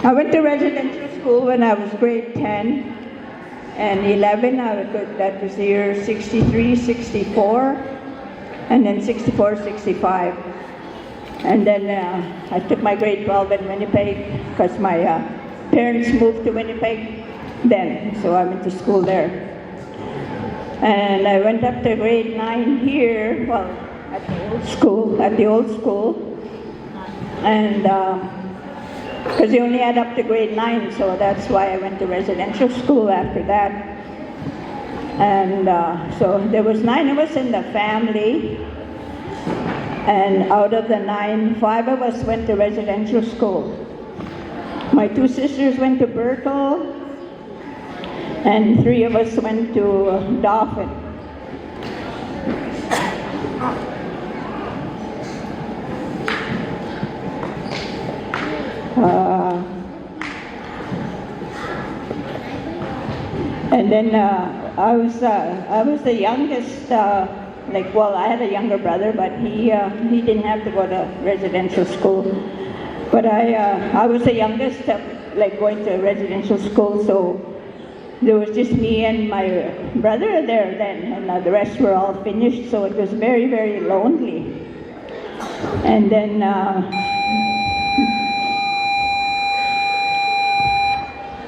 I went to residential school when I was grade 10 and 11. That was the year 63, 64, and then 64, 65. And then I took my grade 12 in Winnipeg because my parents moved to Winnipeg then, so I went to school there. And I went up to grade 9 here, well, at the old school, and because they only had up to grade 9, so that's why I went to residential school after that. And so there was 9 of us in the family, and out of the 9, 5 of us went to residential school. My 2 sisters went to Berkeley, and 3 of us went to Dauphin. And then I was the youngest. I had a younger brother, but he didn't have to go to residential school. But I was the youngest, going to residential school. So there was just me and my brother there then, and the rest were all finished. So it was very, very lonely. And then.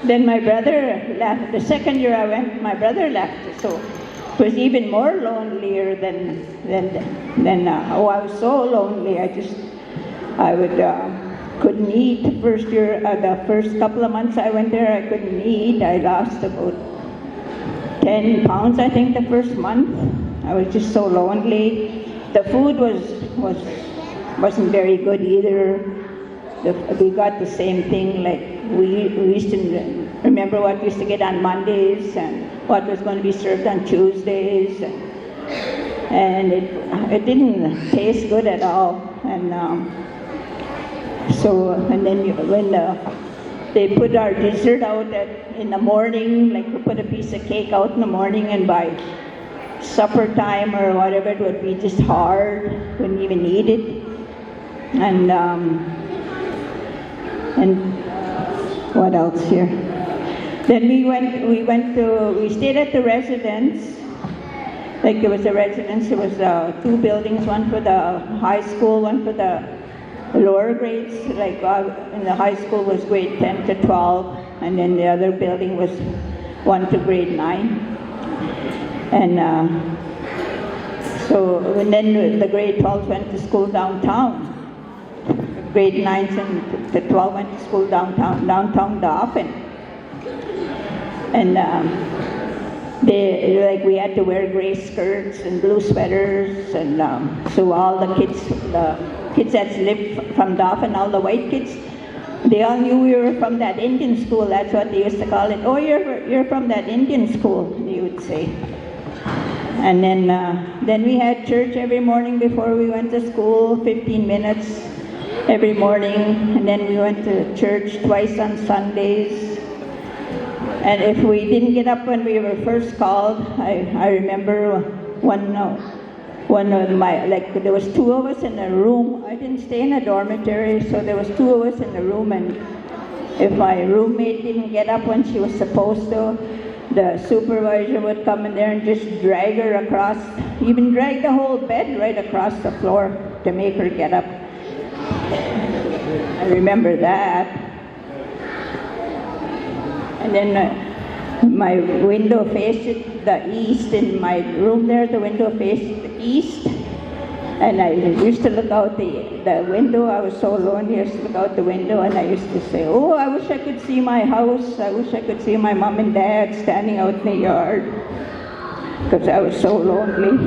Then my brother left. The second year I went, my brother left. So it was even more lonelier than I was so lonely. I couldn't eat. The first couple of months I went there, I couldn't eat. I lost about 10 pounds, I think, the first month. I was just so lonely. The food wasn't very good either. We got the same thing, we used to remember what we used to get on Mondays and what was going to be served on Tuesdays, and it didn't taste good at all. And then when they put our dessert out in the morning, we put a piece of cake out in the morning, and by supper time or whatever, it would be just hard. Couldn't even eat it. And what else here? Then we stayed at the residence. There was a residence, there was 2 buildings, one for the high school, one for the lower grades. In the high school was grade 10 to 12, and then the other building was 1 to grade 9. And then the grade 12 went to school downtown. Grade 9s and to 12 went to school downtown Dauphin. And we had to wear gray skirts and blue sweaters, and so all the kids that lived from Dauphin, all the white kids, they all knew we were from that Indian school. That's what they used to call it. Oh, you're from that Indian school, they would say. And then we had church every morning before we went to school, 15 minutes. Every morning, and then we went to church twice on Sundays. And if we didn't get up when we were first called, I remember one of my, there was 2 of us in a room. I didn't stay in a dormitory, so there was 2 of us in the room, and if my roommate didn't get up when she was supposed to, the supervisor would come in there and just drag her across, even drag the whole bed right across the floor to make her get up. I remember that. And then my window faced the east. In my room there, the window faced the east. And I used to look out the window. I was so lonely, I used to look out the window, and I used to say, oh, I wish I could see my house. I wish I could see my mom and dad standing out in the yard, because I was so lonely.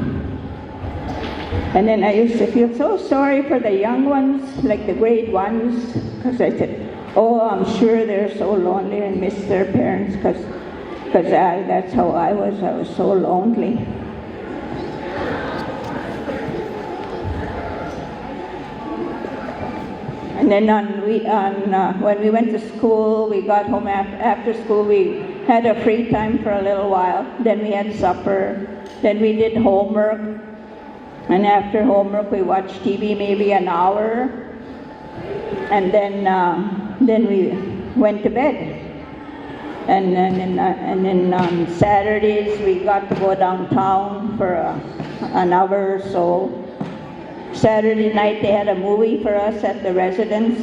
And then I used to feel so sorry for the young ones, like the grade 1s, because I said, oh, I'm sure they're so lonely and miss their parents, because that's how I was so lonely. And then when we went to school, we got home after school, we had a free time for a little while. Then we had supper. Then we did homework. And after homework, we watched TV maybe an hour. And then went to bed. And then on Saturdays we got to go downtown for an hour or so. Saturday night they had a movie for us at the residence.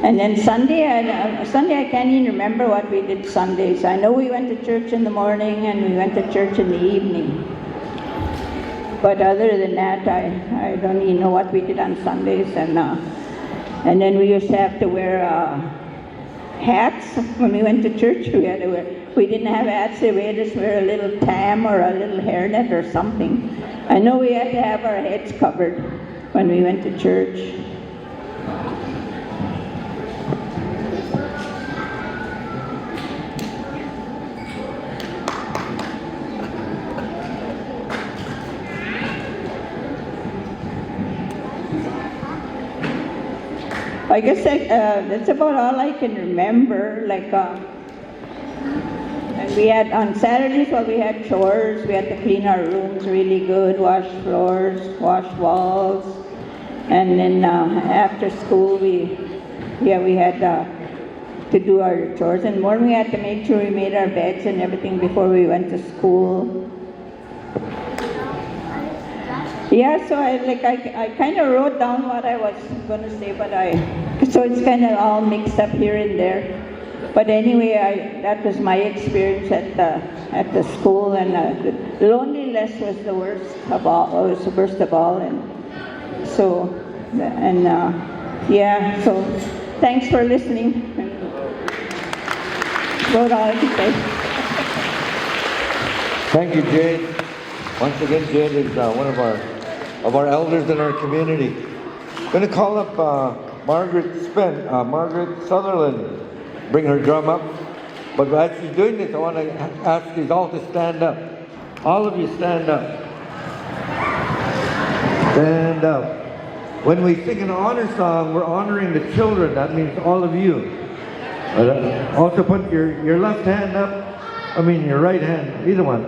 And then Sunday I can't even remember what we did Sundays. I know we went to church in the morning and we went to church in the evening. But other than that, I don't even know what we did on Sundays. And then we used to have to wear hats when we went to church. We didn't have hats, so we had to wear a little tam or a little hairnet or something. I know we had to have our heads covered when we went to church. I guess that's about all I can remember. And we had on Saturdays, we had chores. We had to clean our rooms really good, wash floors, wash walls, and then after school we had to do our chores. And more, we had to make sure we made our beds and everything before we went to school. Yeah, so I kind of wrote down what I was going to say, so it's kind of all mixed up here and there. But anyway, that was my experience at the school, and the loneliness was the worst of all. It was the worst of all, so thanks for listening. That's all I can say. Thank you, Jade. Once again, Jade is one of our elders in our community. I'm going to call up Margaret Sutherland. Bring her drum up. But as she's doing this, I want to ask you all to stand up. All of you stand up. Stand up. When we sing an honor song, we're honoring the children. That means all of you. Also put your left hand up. Your right hand, either one.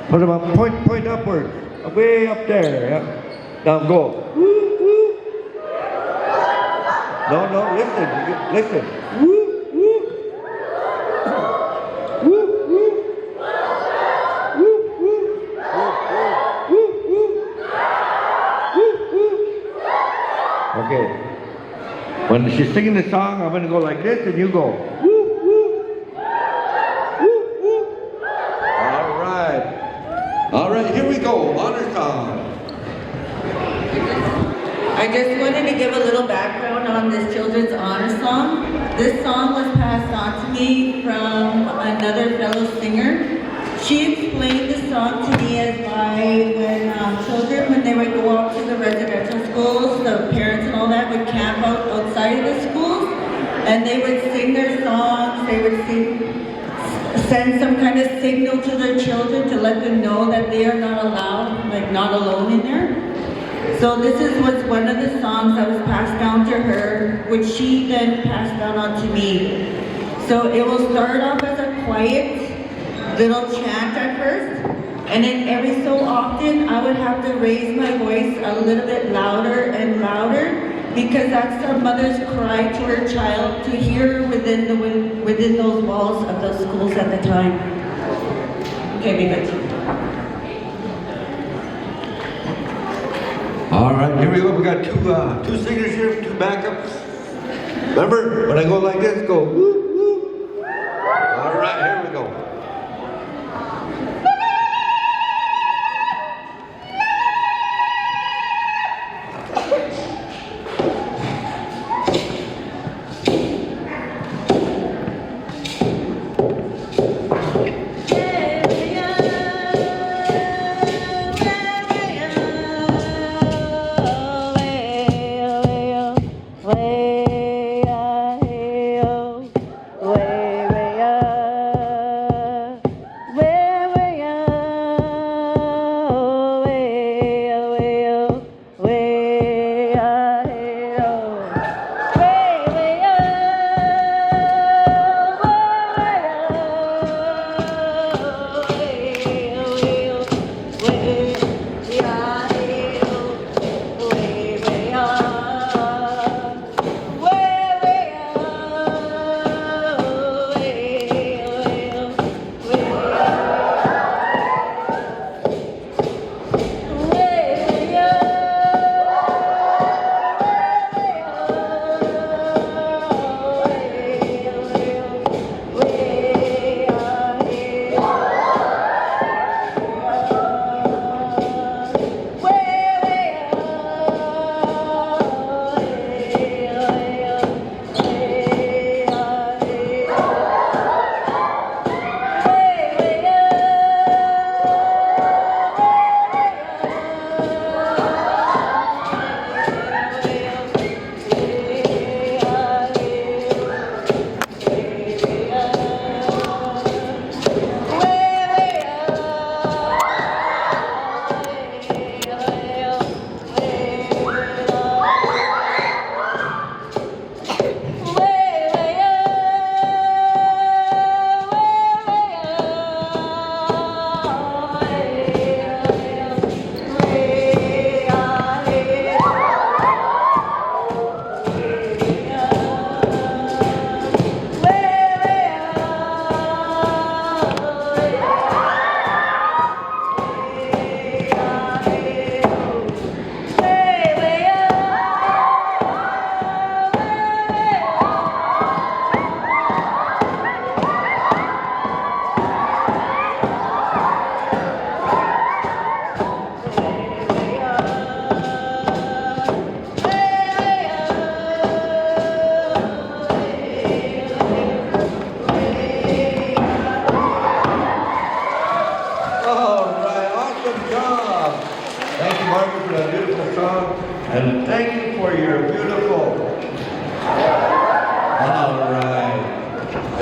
Put them up. Point upward. Way up there. Yeah. Now go. Woo, woo. No, listen. Woo. Okay. When she's singing the song, I'm going to go like this, and you go. Woo, woo. Woo, woo. All right, here we go. Honor song. I just wanted to give a little background on this children's honor song. This song was passed on to me from another fellow singer. She explained the song to me as when children, when they would go out to the residential schools, the parents and all that would camp outside of the schools, and they would sing their songs. They would send some kind of signal to their children to let them know that they are not allowed, not alone in there. So this was one of the songs that was passed down to her, which she then passed down on to me. So it will start off as a quiet little chant at first, and then every so often I would have to raise my voice a little bit louder and louder, because that's our mother's cry to her child to hear within those walls of those schools at the time. Okay, be good. All right, here we go. We got two singers here, two backups. Remember, when I go like this, go woo, woo. All right, here we go.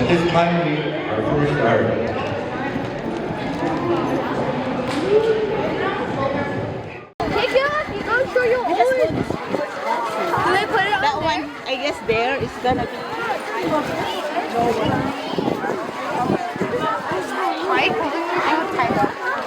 this kindly our first art. Take it off, you go show your own. Do they put it on that one? I guess there is gonna be. Right? I'm tired.